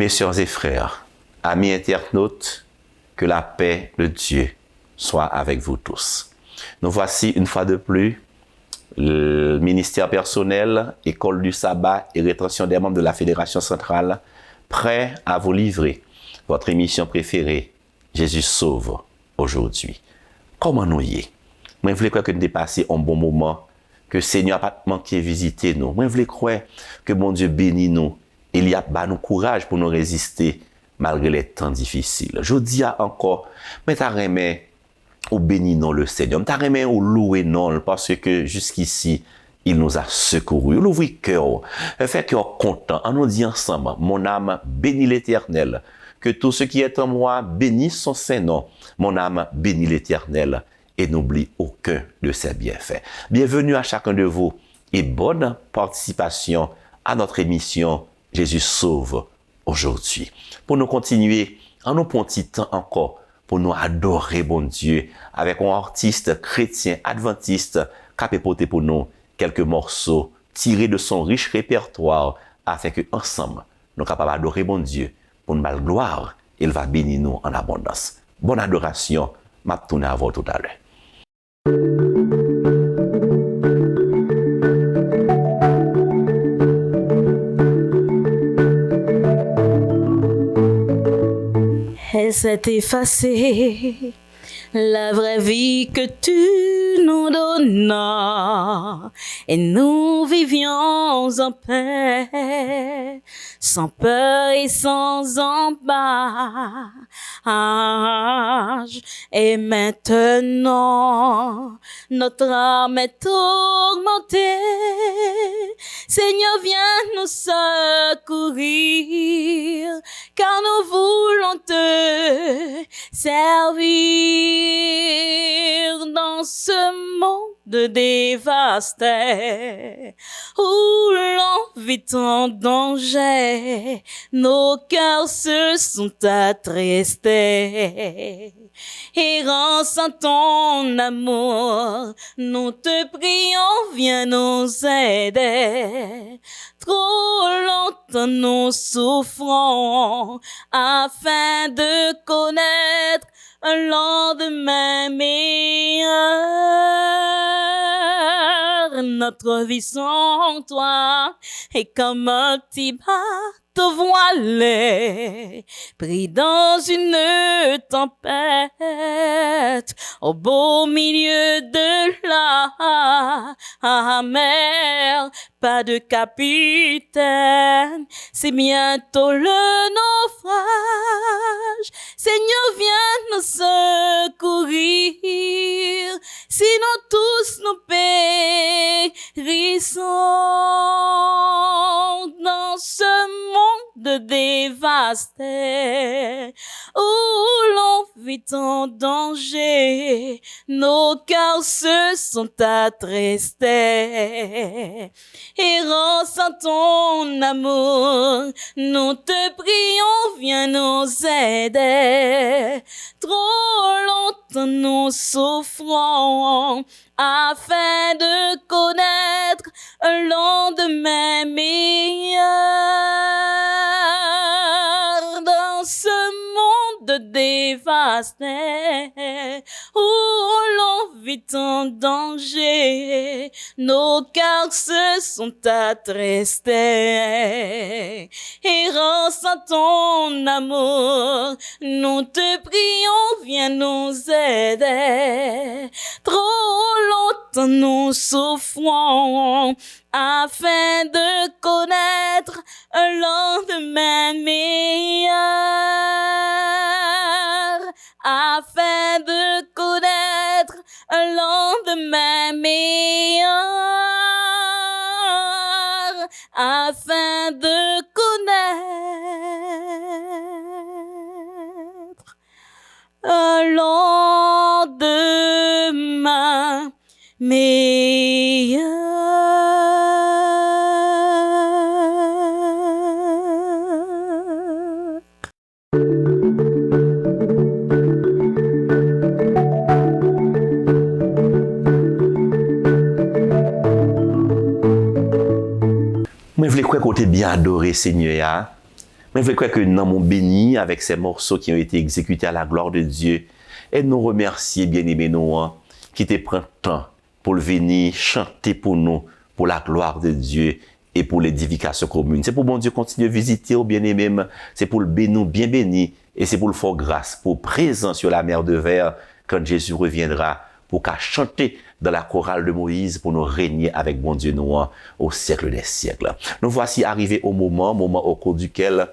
Mes sœurs et frères, amis internautes, que la paix de Dieu soit avec vous tous. Nous voici une fois de plus, le ministère personnel, école du sabbat et rétention des membres de la Fédération centrale, prêt à vous livrer votre émission préférée, Jésus sauve aujourd'hui. Comment nous y est? Moi, je voulais croire que nous dépassions un bon moment, que le Seigneur n'a pas manqué visiter nous. Moi, je voulais croire que mon Dieu bénit nous. Il y a nous courage pour nous résister malgré les temps difficiles. Je dis encore, mais t'as remis au béni non le Seigneur, t'as remis au louer non parce que jusqu'ici, il nous a secourus. Il ouvre le cœur, fait cœur content. On nous dit ensemble, mon âme bénit l'Éternel. Que tout ce qui est en moi bénisse son Saint-Nom. Mon âme bénit l'Éternel et n'oublie aucun de ses bienfaits. Bienvenue à chacun de vous et bonne participation à notre émission Jésus sauve aujourd'hui. Pour nous continuer, en nous prenant un petit temps encore pour nous adorer bon Dieu avec un artiste chrétien adventiste qui a porté pour nous quelques morceaux tirés de son riche répertoire afin que ensemble nous sommes capables d'adorer bon Dieu pour nous mal gloire. Il va bénir nous en abondance. Bonne adoration. M'a tourné à vous tout à l'heure. Elle s'est effacée, la vraie vie que tu nous donnas, et nous vivions en paix, sans peur et sans embarras. Et maintenant, notre âme est tourmentée. Seigneur, viens nous secourir, car nous voulons te servir dans ce monde dévasté, où l'on vit en danger, nos cœurs se sont attristés. Errant sans ton amour, nous te prions, viens nous aider. Trop longtemps nous souffrons afin de connaître un lendemain meilleur. Notre vie sans toi est comme un petit bateau voilé, pris dans une tempête, au beau milieu de la mer. Pas de capitaine, c'est bientôt le naufrage. Seigneur, viens nous secourir, sinon tous nous périssons dans ce monde dévasté, où l'on vit en danger, nos cœurs se sont attristés. Errant sans ton amour, nous te prions, viens nous aider. Trop longtemps nous souffrons afin de connaître un lendemain meilleur. Dans ce monde dévasté, où l'on vit en danger, nos cœurs se sont attristés. Errant sans ton amour, nous te prions, viens nous aider. Trop longtemps nous souffrons afin de connaître un lendemain meilleur. Afin de connaître un lendemain meilleur. Afin de connaître un lendemain meilleur. Moi, je voulais croire qu'on t'ait bien adoré, Seigneur. Je veux croire que nous avons béni avec ces morceaux qui ont été exécutés à la gloire de Dieu. Et nous remercier, bien-aimés, nous, qui te prennent temps pour venir chanter pour nous, pour la gloire de Dieu et pour l'édification commune. C'est pour bon Dieu continuer à visiter au bien-aimé, c'est pour le bénir, bien béni, et c'est pour le faire grâce, pour présent sur la mer de verre, quand Jésus reviendra, pour qu'à chanter dans la chorale de Moïse, pour nous régner avec bon Dieu nous au siècle des siècles. Nous voici arrivés au moment au cours duquel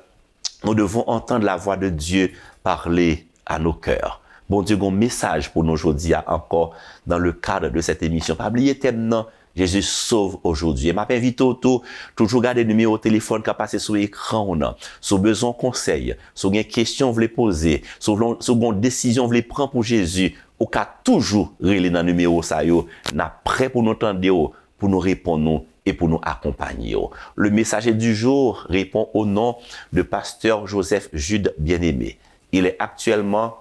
nous devons entendre la voix de Dieu parler à nos cœurs. Bon Dieu, un message pour nous aujourd'hui encore dans le cadre de cette émission. Pas oublier thème, Jésus sauve aujourd'hui. Et m'a invité autour, toujours garder le numéro de téléphone qui a passé sur l'écran, sur besoin de conseils, sur une question vous voulez poser, sur une décision vous voulez prendre pour Jésus, ou qu'à toujours relire dans le numéro ça yo, n'a prêt pour nous entendre, pour nous répondre et pour nous accompagner. Le messager du jour répond au nom de pasteur Joseph Jude Bien-Aimé. Il est actuellement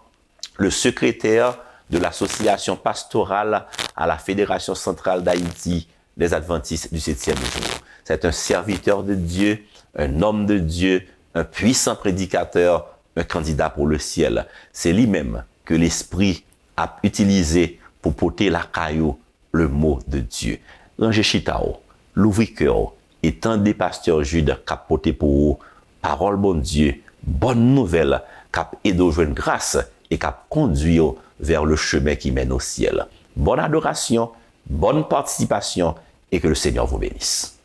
le secrétaire de l'association pastorale à la Fédération centrale d'Haïti des Adventistes du 7e jour. C'est un serviteur de Dieu, un homme de Dieu, un puissant prédicateur, un candidat pour le ciel. C'est lui-même que l'Esprit a utilisé pour porter la caillou, le mot de Dieu. Rangez chitao, l'ouvri cœur, et tant des pasteurs Jude qui porté pour vous, parole bon Dieu, bonne nouvelle, qui aide à joindre grâce et qui conduit vers le chemin qui mène au ciel. Bonne adoration, bonne participation et que le Seigneur vous bénisse.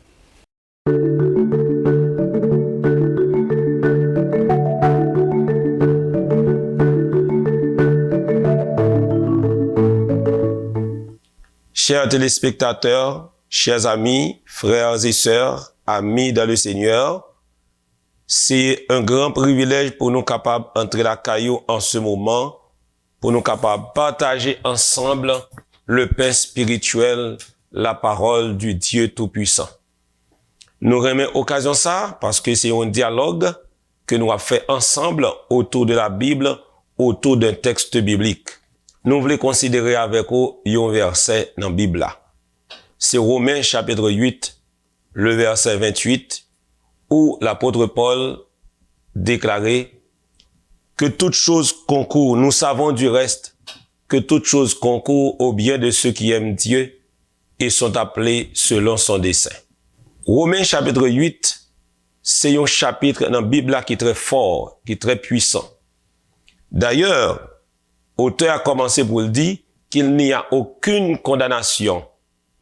Chers téléspectateurs, chers amis, frères et sœurs, amis dans le Seigneur, c'est un grand privilège pour nous capables d'entrer la caillou en ce moment, pour nous capables de partager ensemble le pain spirituel, la parole du Dieu Tout-Puissant. Nous remettons occasion ça parce que c'est un dialogue que nous avons fait ensemble autour de la Bible, autour d'un texte biblique. Nous voulons considérer avec vous un verset dans la Bible. C'est Romains chapitre 8, le verset 28, où l'apôtre Paul déclarait que toute chose concourt, nous savons du reste, que toute chose concourt au bien de ceux qui aiment Dieu et sont appelés selon son dessein. Romains chapitre 8, c'est un chapitre dans la Bible qui est très fort, qui est très puissant. D'ailleurs, l'auteur a commencé pour le dire qu'il n'y a aucune condamnation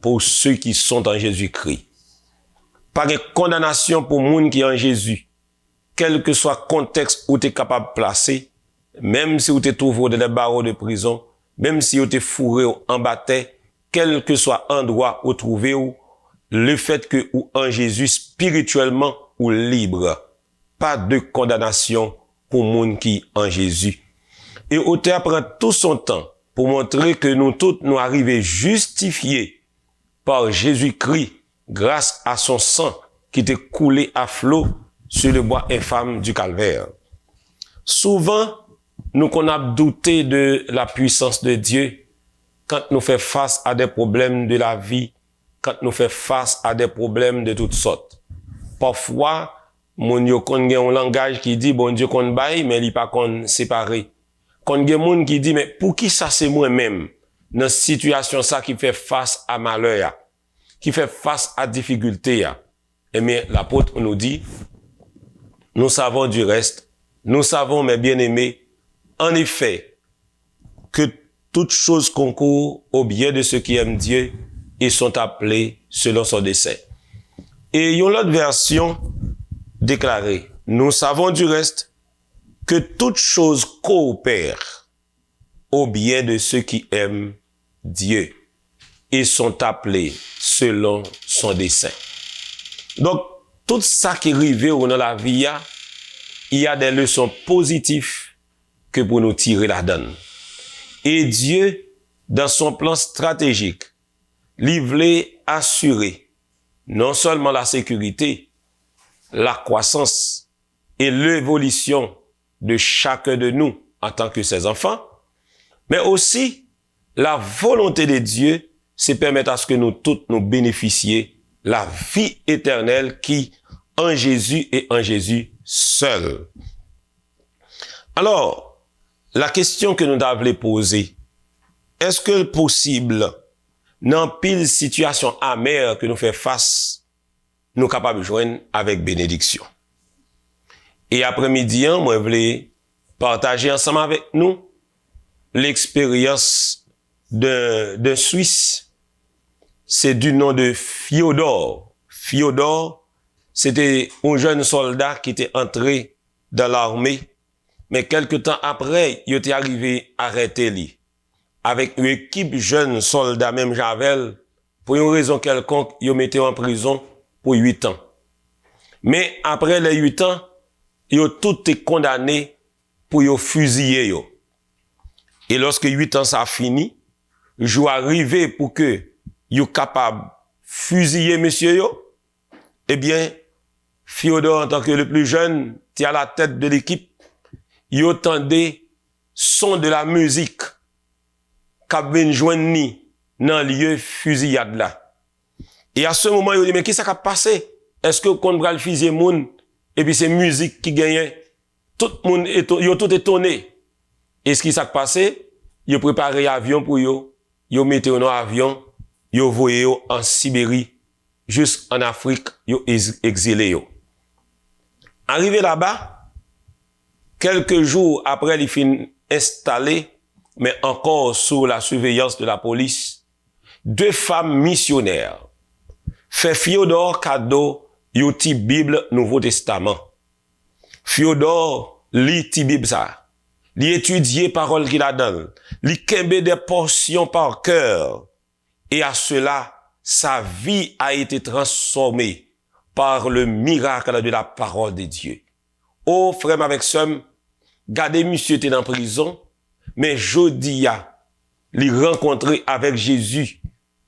pour ceux qui sont en Jésus-Christ. Pas de condamnation pour les gens qui sont en Jésus. Quel que soit le contexte où tu es capable de placer, même si tu te trouves dans les barreaux de prison, même si tu es fourré en bataille, quel que soit l'endroit où tu trouves, le fait que ou en Jésus spirituellement ou libre. Pas de condamnation pour les gens qui sont en Jésus. Et l'auteur prend tout son temps pour montrer que nous tous nous arrivons justifiés par Jésus-Christ grâce à son sang qui était coulé à flot sur le bois infâme du calvaire. Souvent, nous qu'on a douté de la puissance de Dieu quand nous faisons face à des problèmes de la vie, quand nous faisons face à des problèmes de toutes sortes. Parfois, mon yo kon gen un langage qui dit bon Dieu kon bail mais il pas kon séparé. Kon gen moun qui dit mais pour qui ça c'est moi-même dans situation ça qui fait face à malheur, qui fait face à difficulté. Et mais l'apôtre nous dit nous savons du reste, nous savons mes bien-aimés en effet que toute chose concourt au bien de ceux qui aiment Dieu et sont appelés selon son dessein. Et il y a une autre version déclarée. Nous savons du reste que toute chose coopère au bien de ceux qui aiment Dieu et sont appelés selon son dessein. Donc, tout ça qui arrive dans la vie, il y a des leçons positives que pour nous tirer la donne. Et Dieu, dans son plan stratégique, il voulait assurer non seulement la sécurité, la croissance et l'évolution de chacun de nous en tant que ses enfants, mais aussi la volonté de Dieu, c'est permettre à ce que nous tous nous bénéficions la vie éternelle qui, en Jésus et en Jésus seul. Alors, la question que nous devons poser, est-ce que possible, dans pile situation amère que nous faisons face, nous sommes capables de joindre avec bénédiction? Et après-midi, moi, je voulais partager ensemble avec nous l'expérience d'un Suisse. C'est du nom de Fyodor. Fyodor, c'était un jeune soldat qui était entré dans l'armée, mais quelque temps après, il était arrivé à arrêter lui. Avec une équipe jeune soldats, même Javel, pour une raison quelconque, il mettait en prison pour 8 ans. Mais après les 8 ans, ils ont tous été condamnés pour yo fusiller yo. Et lorsque 8 ans ça fini, je arrivé pour que yo capable fusiller monsieur yo, eh bien, Fyodor, en tant que le plus jeune, qui à la tête de l'équipe, yo tendait son de la musique qu'a vinn joindre ni dans lieu fusillade là. Et à ce moment, yo dit mais qu'est-ce qui a passé? Est-ce que qu'on va le fusiller moun et puis c'est musique qui gagne? Tout le monde yo tout étonné. Et ce qui s'est passé, yo préparé avion pour yo mettez dans avion, yo voyé yo en Sibérie, jusqu'en Afrique, yo exilé yo. Arrivé là-bas, quelques jours après les fin installé, mais encore sous la surveillance de la police, 2 femmes missionnaires fait Fyodor cadeau yo ti Bible Nouveau Testament. Fyodor lit ti Bible ça. Li étudier parole qu'il a donne. Li kembe des portions par cœur. Et à cela, sa vie a été transformée par le miracle de la parole de Dieu. Oh, frère avec somme, gardez monsieur était en prison, mais jodi a li rencontré avec Jésus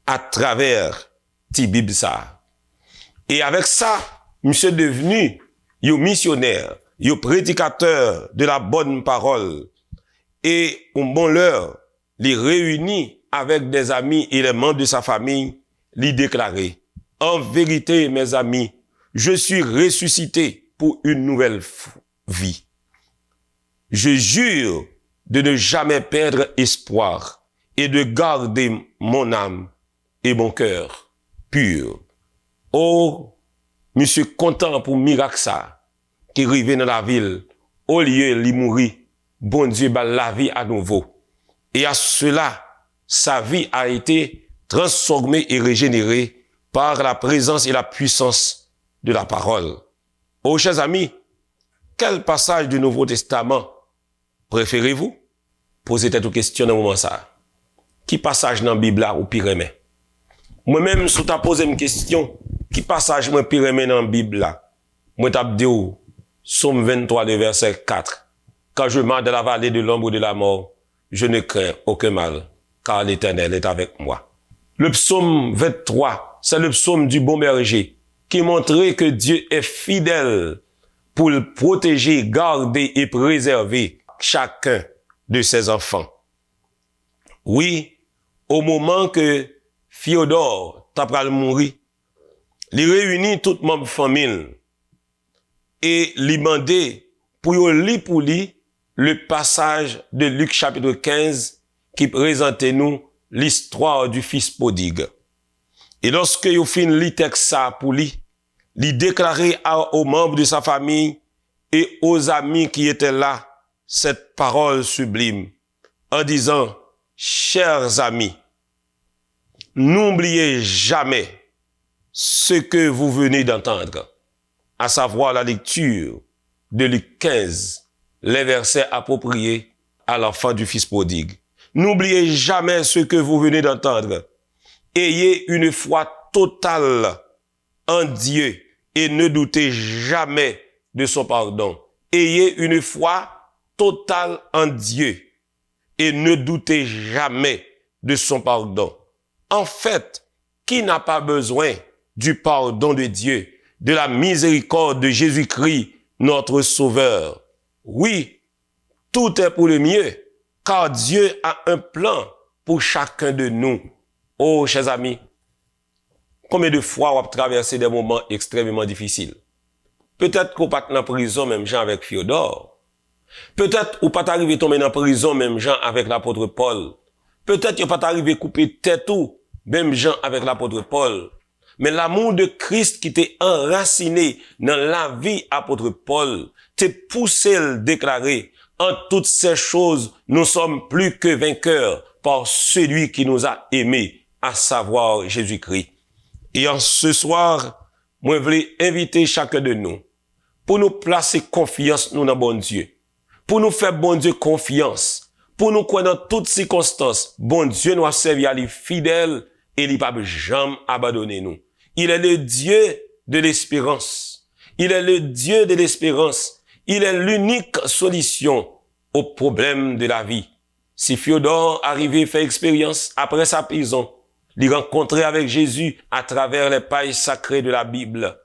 à travers ti Bible ça. Et avec ça, monsieur devenu yo missionnaire, yo prédicateur de la bonne parole. Et au bon l'heure, les réunis avec des amis et les membres de sa famille, lui déclarer: en vérité, mes amis, je suis ressuscité pour une nouvelle vie. Je jure de ne jamais perdre espoir et de garder mon âme et mon cœur pur. Oh, monsieur content pour miracle ça, qui arrive dans la ville, au lieu de mourir, bon Dieu bat la vie à nouveau. Et à cela, sa vie a été transformée et régénérée par la présence et la puissance de la parole. Oh, chers amis, quel passage du Nouveau Testament préférez-vous? Posez-vous une question dans le moment ça. Qui passage dans la Bible là ou pire aimé? Moi-même, si tu as posé une question, qui passage moi pire aimé dans la Bible là? Moi t'ai dit Somme 23, le verset 4. Quand je marche dans la vallée de l'ombre de la mort, je ne crains aucun mal, car l'Éternel est avec moi. Le psaume 23, c'est le psaume du bon berger, qui montrait que Dieu est fidèle pour le protéger, garder et préserver chacun de ses enfants. Oui, au moment que Fyodor t'a mourir, il réunit toute ma famille et lui demandait pour lire pour lui le passage de Luc chapitre 15 qui présentait nous l'histoire du fils prodigue. Et lorsque il fin lit texte ça pour lui, il déclarait aux membres de sa famille et aux amis qui étaient là cette parole sublime en disant: chers amis, n'oubliez jamais ce que vous venez d'entendre, à savoir la lecture de Luc 15, les versets appropriés à l'enfant du fils prodigue. N'oubliez jamais ce que vous venez d'entendre. Ayez une foi totale en Dieu et ne doutez jamais de son pardon. Ayez une foi totale en Dieu et ne doutez jamais de son pardon. En fait, qui n'a pas besoin du pardon de Dieu, de la miséricorde de Jésus-Christ, notre Sauveur? Oui, tout est pour le mieux, car Dieu a un plan pour chacun de nous. Oh, chers amis, combien de fois on a traversé des moments extrêmement difficiles? Peut-être qu'on pas en prison même gens avec Fyodor. Peut-être ou pas arrivé tomber en prison même gens avec l'apôtre Paul. Peut-être qu'on pas arrivé couper tête ou même gens avec l'apôtre Paul. Mais l'amour de Christ qui t'est enraciné dans la vie apôtre Paul, t'est poussé le déclarer, en toutes ces choses, nous sommes plus que vainqueurs par celui qui nous a aimés, à savoir Jésus-Christ. Et en ce soir, moi, je voulais inviter chacun de nous pour nous placer confiance nous dans bon Dieu, pour nous faire bon Dieu confiance, pour nous croire dans toutes circonstances, bon Dieu nous a servi à lui fidèle et il ne va jamais abandonner nous. Il est le Dieu de l'espérance. Il est le Dieu de l'espérance. Il est l'unique solution aux problèmes de la vie. Si Fyodor arrivait à faire expérience après sa prison, il rencontrer avec Jésus à travers les pages sacrées de la Bible.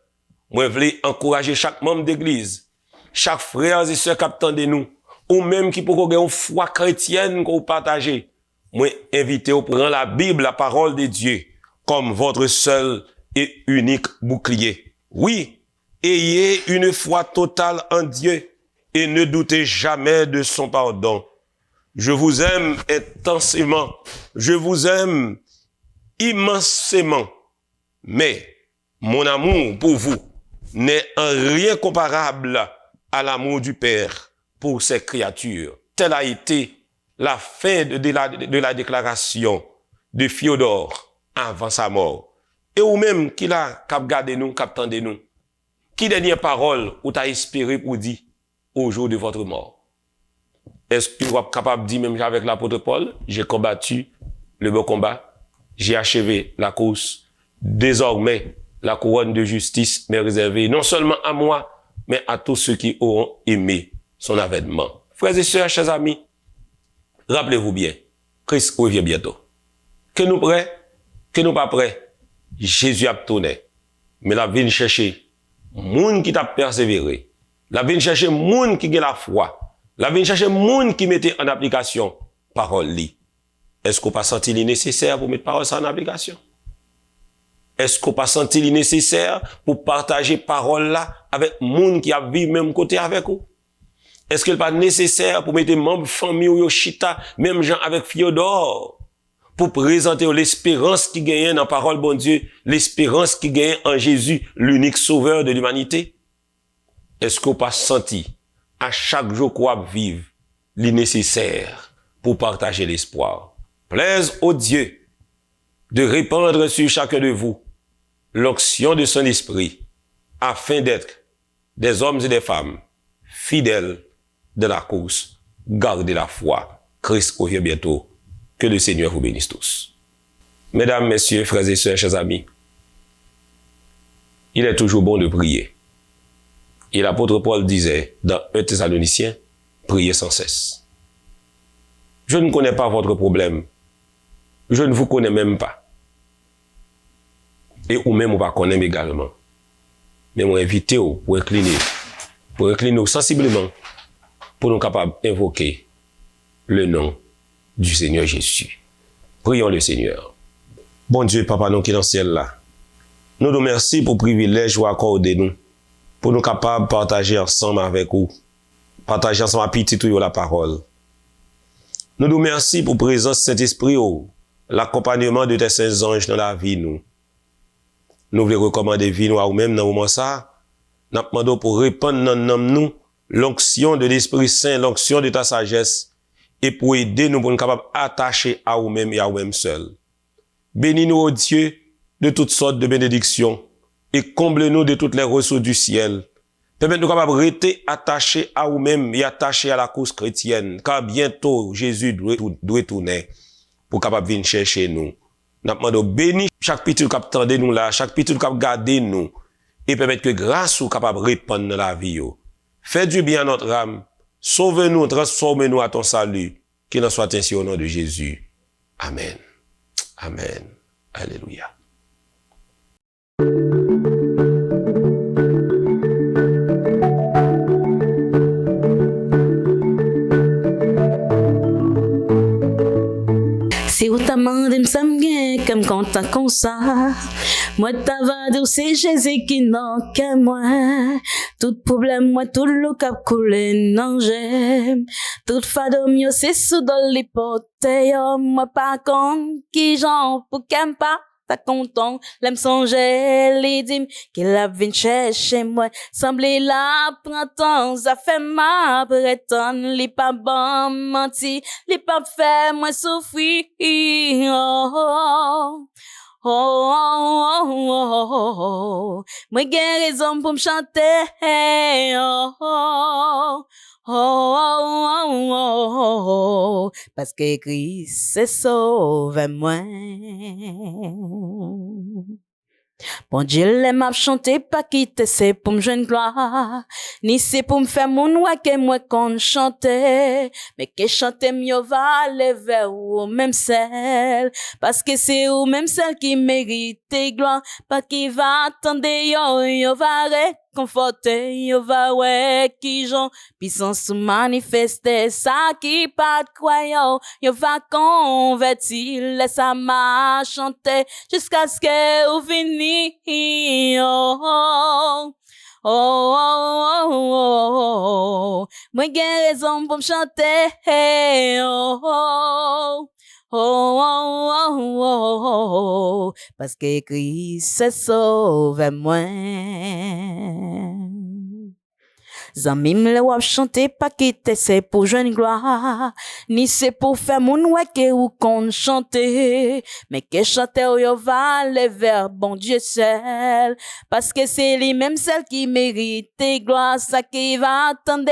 Moi, je voulais encourager chaque membre d'église, chaque frère et sœur qui attendent nous, ou même qui peut avoir une foi chrétienne qu'on partage. Moi, invitez à prendre la Bible, la parole de Dieu, comme votre seul et unique bouclier. Oui, ayez une foi totale en Dieu et ne doutez jamais de son pardon. Je vous aime intensément, je vous aime immensément, mais mon amour pour vous n'est en rien comparable à l'amour du Père pour ses créatures. Telle a été la fin de la déclaration de Fyodor avant sa mort. Et ou même qui l'a cap gardé nous, cap tendé nous. Qui dernière parole ou t'a espéré pour dire au jour de votre mort? Est-ce que vous êtes capable de dire même avec l'apôtre Paul, j'ai combattu le bon combat, j'ai achevé la course, désormais la couronne de justice m'est réservée non seulement à moi, mais à tous ceux qui auront aimé son avènement. Frères et sœurs, chers amis, rappelez-vous bien, Christ revient bientôt. Que nous prêts, que nous pas prêts, Jésus a tourné. Mais la vie chercher moun qui t'a persévéré. La vie chercher moun qui a la foi. La vie chercher moun qui mettait en application parole li. Est-ce qu'on pas senti li nécessaire pour mettre parole ça en application? Est-ce qu'on pas senti li nécessaire pour partager parole là avec moun qui a vécu même côté avec vous? Est-ce qu'il pas nécessaire pour mettre membres famille ou chita même gens avec Fyodor? Pour présenter l'espérance qui gagne dans la parole bon Dieu, l'espérance qui gagne en Jésus, l'unique sauveur de l'humanité. Est-ce qu'on pas senti à chaque jour qu'on vive le nécessaire pour partager l'espoir? Plaise au Dieu de répandre sur chacun de vous l'onction de son esprit afin d'être des hommes et des femmes fidèles de la course, gardez la foi. Christ revient bientôt. Que le Seigneur vous bénisse tous. Mesdames, messieurs, frères et sœurs, chers amis, il est toujours bon de prier. Et l'apôtre Paul disait dans 1 Thessaloniciens, priez sans cesse. Je ne connais pas votre problème. Je ne vous connais même pas. Et ou même on va connaître également. Mais moi invite pour incliner sensiblement pour nous capables d'invoquer le nom du Seigneur Jésus. Prions le Seigneur. Bon Dieu, Papa, nous qui est dans le ciel là, nous nous remercions pour le privilège ou accordé nous, pour nous capables de partager ensemble avec vous, partager ensemble à petit tout la parole. Nous nous remercions pour la présence de Saint-Esprit, l'accompagnement de tes saints anges dans la vie nous. Nous voulons recommander vie nous à nous-mêmes dans le moment ça. Nous demandons pour répandre dans nous l'onction de l'Esprit Saint, l'onction de ta sagesse, et pour aider nous pour nous capables d'attacher à nous-mêmes et à nous-mêmes seuls. Bénis-nous, ô Dieu, de toutes sortes de bénédictions et comble-nous de toutes les ressources du ciel. Permets-nous capables de rester attachés à nous-mêmes et attachés à la cause chrétienne, car bientôt Jésus doit tourner pour capable venir chercher nous. Nous demandons bénis chaque petit qui attendait nous là, chaque petit qui garder nous et permettre que grâce soit capable de répandre dans la vie. Fais du bien à notre âme. Sauve-nous, transforme-nous à ton salut. Qu'il en soit ainsi au nom de Jésus. Amen. Amen. Alléluia. Si vous t'amendez, m'sam gen, qu'elle me content comme ça. Moi, t'avais dit, c'est Jésus qui n'a que moi. Tout problème, moi, tout le cap coulé, non, j'aime. Tout fado mieux, c'est sous dans l'hypothèse. Moi, pas con, qui j'en, pour qu'elle pas. T'as content, l'aime songer, les dîmes, qu'il a venu chercher moi. Semblait là, printemps, ça fait ma bretonne, les pas bon menti, les pas fait moi souffrir. Oh, oh, oh, oh, oh, oh, oh. Moi, j'ai raison pour me chanter. Oh, oh. Oh, oh, oh, oh, oh, parce que Christ sauve moi. Bon Dieu, les m'a chanté, pas quitter, c'est pour me joindre gloire. Ni c'est pour me faire mon ouais que moi qu'on chantait. Mais que chanter mieux va aller vers ou même celle. Parce que c'est ou même celle qui mérite gloire. Pas qui va attendre yo va réconforter, yo va ouais qui j'en puissance manifester. Ça qui pas de croyant, yo va convertir, laisse ça m'a chanter jusqu'à ce que ou fini. Oh, oh, oh, oh, oh, oh. Moi j'ai raison pour me chanter. Oh, oh, oh, oh, oh, oh, oh, parce que Christ sauve moi. Zami m'le wap chanter pas quitter c'est pour joindre gloire ni c'est pour faire mon ouais ou qu'on chanter mais que chanter yo va le vers bon Dieu seul parce que c'est lui même celle qui mérite gloire ça qui va attendre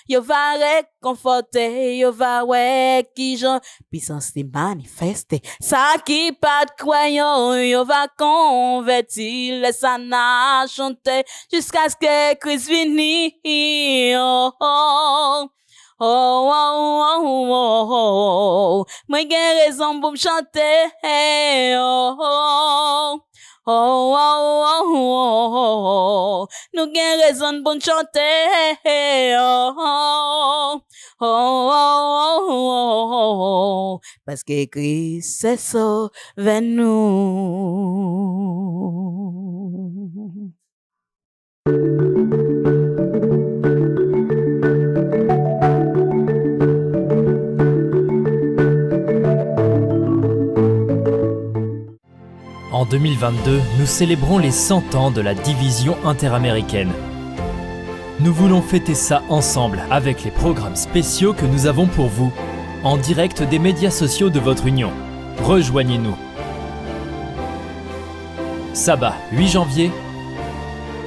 yo va réconforter yo va ouais qui j'en puissance de manifester ça qui pas de croyant yo va convertir laisse ça na chanter jusqu'à ce que Christ vienne. Oh, oh, oh, oh, oh, oh, moi j'ai raison pour me chanter. Oh, oh, oh, oh, oh, oh, nous j'ai raison pour me chanter. Oh, oh, oh, oh, oh, parce que Christ sauve nous. En 2022, nous célébrons les 100 ans de la division interaméricaine. Nous voulons fêter ça ensemble avec les programmes spéciaux que nous avons pour vous, en direct des médias sociaux de votre union. Rejoignez-nous. Sabbat 8 janvier,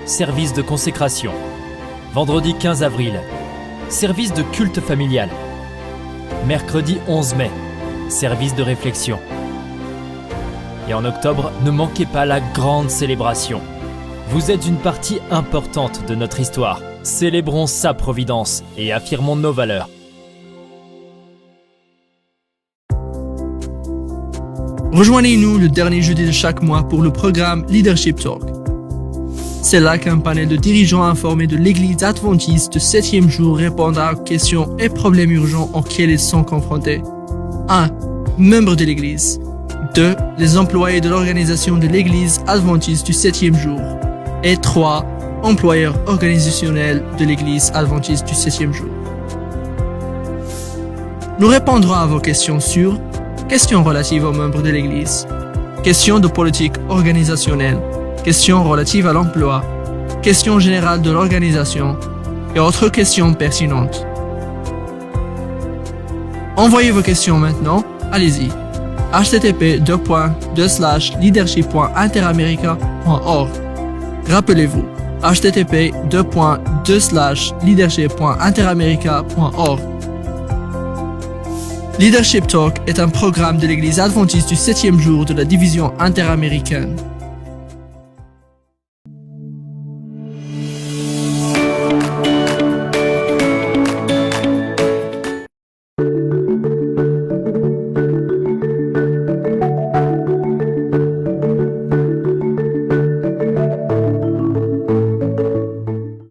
service de consécration. Vendredi 15 avril, service de culte familial. Mercredi 11 mai, service de réflexion. Et en octobre, ne manquez pas la grande célébration. Vous êtes une partie importante de notre histoire. Célébrons sa providence et affirmons nos valeurs. Rejoignez-nous le dernier jeudi de chaque mois pour le programme Leadership Talk. C'est là qu'un panel de dirigeants informés de l'Église adventiste de 7e jour répondra aux questions et problèmes urgents auxquels ils sont confrontés. 1. Membres de l'Église. 2. Les employés de l'organisation de l'Église adventiste du 7e jour. Et 3. Employeurs organisationnels de l'Église adventiste du 7e jour. Nous répondrons à vos questions sur questions relatives aux membres de l'Église, questions de politique organisationnelle, questions relatives à l'emploi, questions générales de l'organisation et autres questions pertinentes. Envoyez vos questions maintenant, allez-y. http://leadership.interamerica.org. Rappelez-vous, http://leadership.interamerica.org. Leadership Talk est un programme de l'Église adventiste du 7e jour de la division interaméricaine.